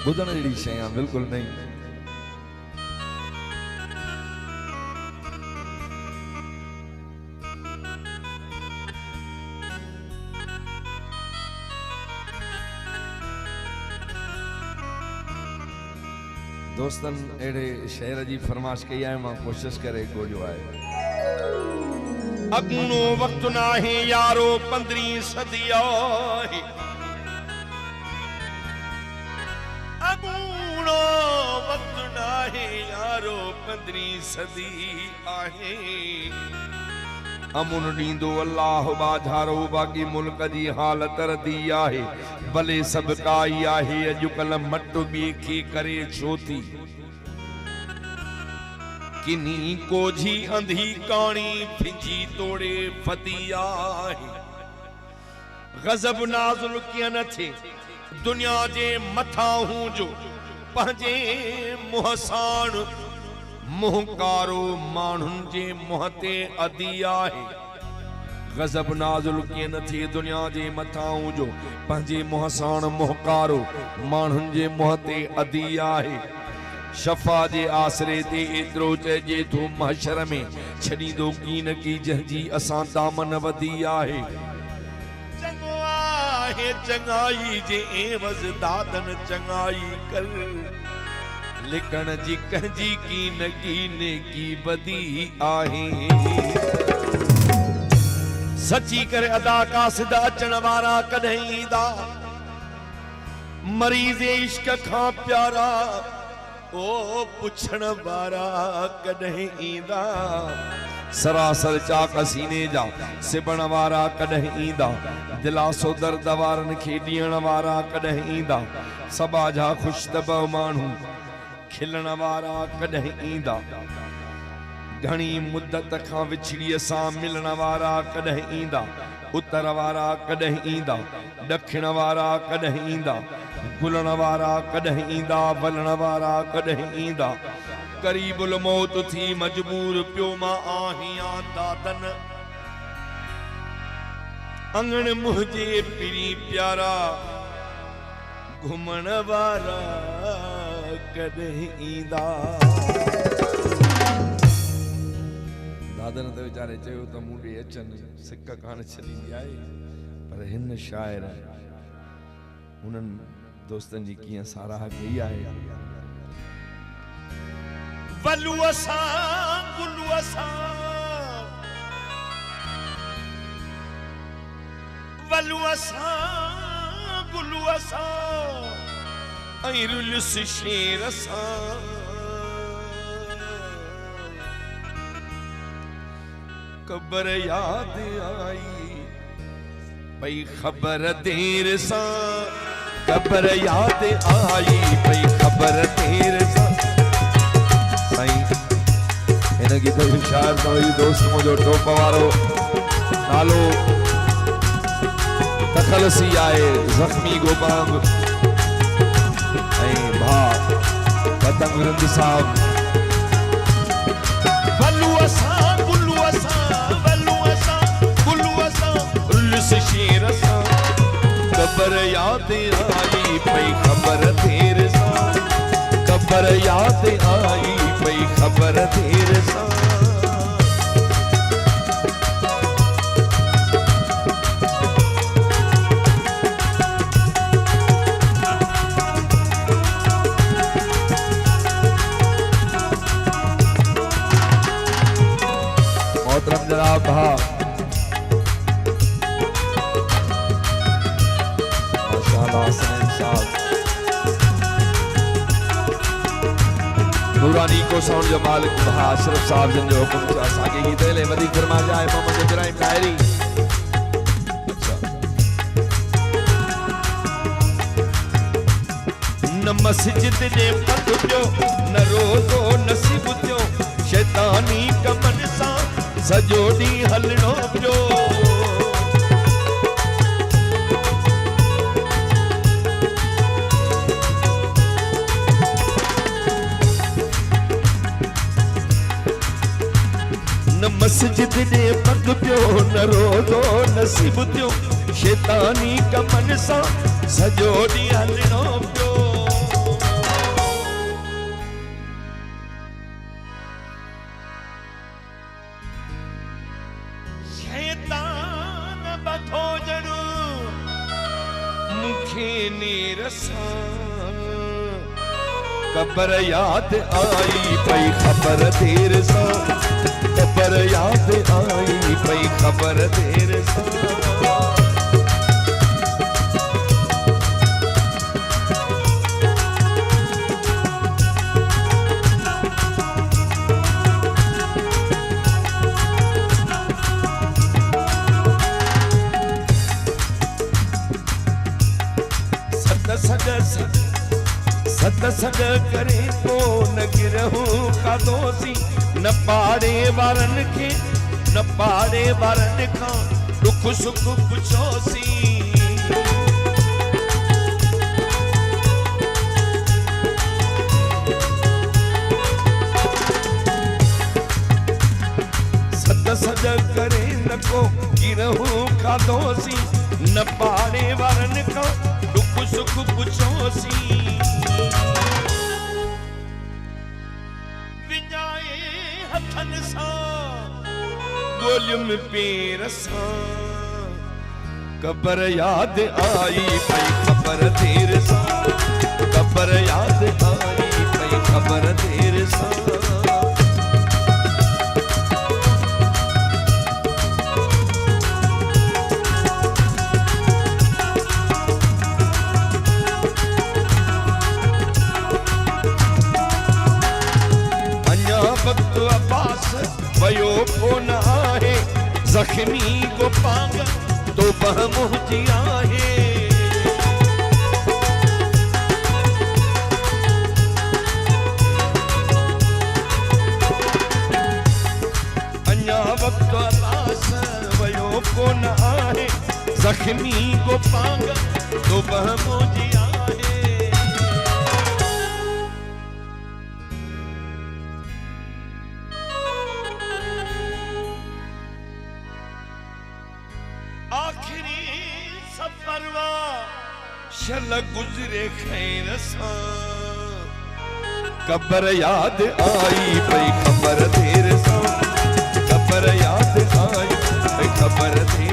बुधण जहिड़ी शइ आहे बिल्कुलु नहीं। दोस्तन एड़े शहर जी फरमाश कई है, मां कोशिश करे गोजो है। अगुनो वक्त ना है यारो 15 सदी आहे, अगुनो वक्त ना है यारो 15 सदी आहे। अमुन ॾींदो अल्लाह बाधारो, बाक़ी मुल्क जी हालत रदी आहे। भले सब काई आहे, अॼुकल्ह मट ॿिए खे करे छो थी। किनी कोझी अंधी काणी फिंजी तोड़े फती आहे। गज़ब नाज़ुल कीअं न थे दुनिया जे मथां हूं जो पंहिंजे मुंहं साण मुहकारो माण्हुनि जे मुंहं ते अदी आहे। गज़ब नाज़ुल कीअं न थे दुनिया जे मथां हूं जो पंहिंजे मुंहं साण मुहकारो माण्हुनि जे मुंहं ते अदी आहे। शफा जे आसरे ते एतिरो चइजे थो महशर में छॾींदो कीन की जंहिंजी असां दामन वधी आहे। चङो आहे चङाई जे एवज़ दादन चङाई कर, लिकण जी कंहिंजी कीन कीने की बदी आहे। सची करे अदा कासिद अचण वारा कॾहिं ईंदा, मरीज़ इश्क खां प्यारा ओ पुछण वारा कॾहिं ईंदा। सरासर चाक सीने जा सिबण वारा कॾहिं ईंदा, दिलासो दर्द वारनि खे ॾियण वारा कॾहिं ईंदा। सबा जा ख़ुशतब माण्हू खिलण वारा कॾहिं ईंदा। घणी मुद्दत खां विछड़ीअ सां मिलण वारा कॾहिं ईंदा। उत्तर वारा कॾहिं ईंदा, ॾखिण वारा कॾहिं ईंदा। गुलण वारा कॾहिं ईंदा, वलण वारा कॾहिं ईंदा। करीबुल मौत थी मजबूर पियो मां आहियां दादन, अंगण मुंहिंजे पिरी प्यारा घुमण वारा कॾहिं ईंदा। दादन ते वीचारे चयो त मूं ॾे अचनि, सिक कान छॾींदी आहे। पर हिन शाइर हुननि दोस्तनि जी कीअं साराह कई आहे। वलू असां गुलू असां, वलू असां गुलू असां, ऐं रुलस शेर असां। ख़बर याद आई पई ख़बर देर सां, ख़बर याद आई पई ख़बर देर सां। साईं हिन गीत जो शाइर तो ही दोस्त मुंहिंजो टोप वारो नालो तखलसी आहे, ज़ख्मी गोबांग ऐं भाउ पतंग रंद साहब। वलू असां गुलू असां, वलू असां गुलू असां, रुलस शेर असां। ख़बर याद आई पई ख़बर देर सां, ख़बर याद आई पई ख़बर देर सां। मोहतरम जनाब भाई माशाअल्लाह सलीम साहब नूरानी को साउंड जो मालिक भा अशरफ साहब जिन जो हुकुम छा असांखे गीत ले वधी फरमा जाए मोहम्मद इब्राहिम ताहिरी। न मस्जिद जे पद जो न रोज़ो नसीब जो, शैतानी कमन सां सॼो ॾींहुं हलणो पियो। न मस्जिद ॾे पग पियो, न रोज़ो नसीब थियो, शैतानी कमन सां सॼो ॾींहुं हलणो पियो। कबर याद आई पई खबर देर सा, कबर याद आई पई खबर देर सा। सद सद करे तो न गिरहूं का दोषी, न पाड़े वारन के न पाड़े वारन का दुख सुख पुछोसी। सद सद करे न को गिरहूं का दोषी, न पाड़े वारन का दुख सुख पुछोसी। विञाए हथन सा गोलियुम पेर सा, कबर याद आई पई खबर देर सा, कबर याद आई पई खबर देर सा। वक्त अब्बास वयो फोन आहे, जख्मी को पांग तो बहमुहजी आहे। अन्या वक्त अब्बास वयो फोन आहे, जख्मी को पांग तो बहमुहजी आहे। आखिरी सफरवा शल गुजरे खैर सा, कबर याद आई पई खबर देर सा, कबर याद आई पई खबर देर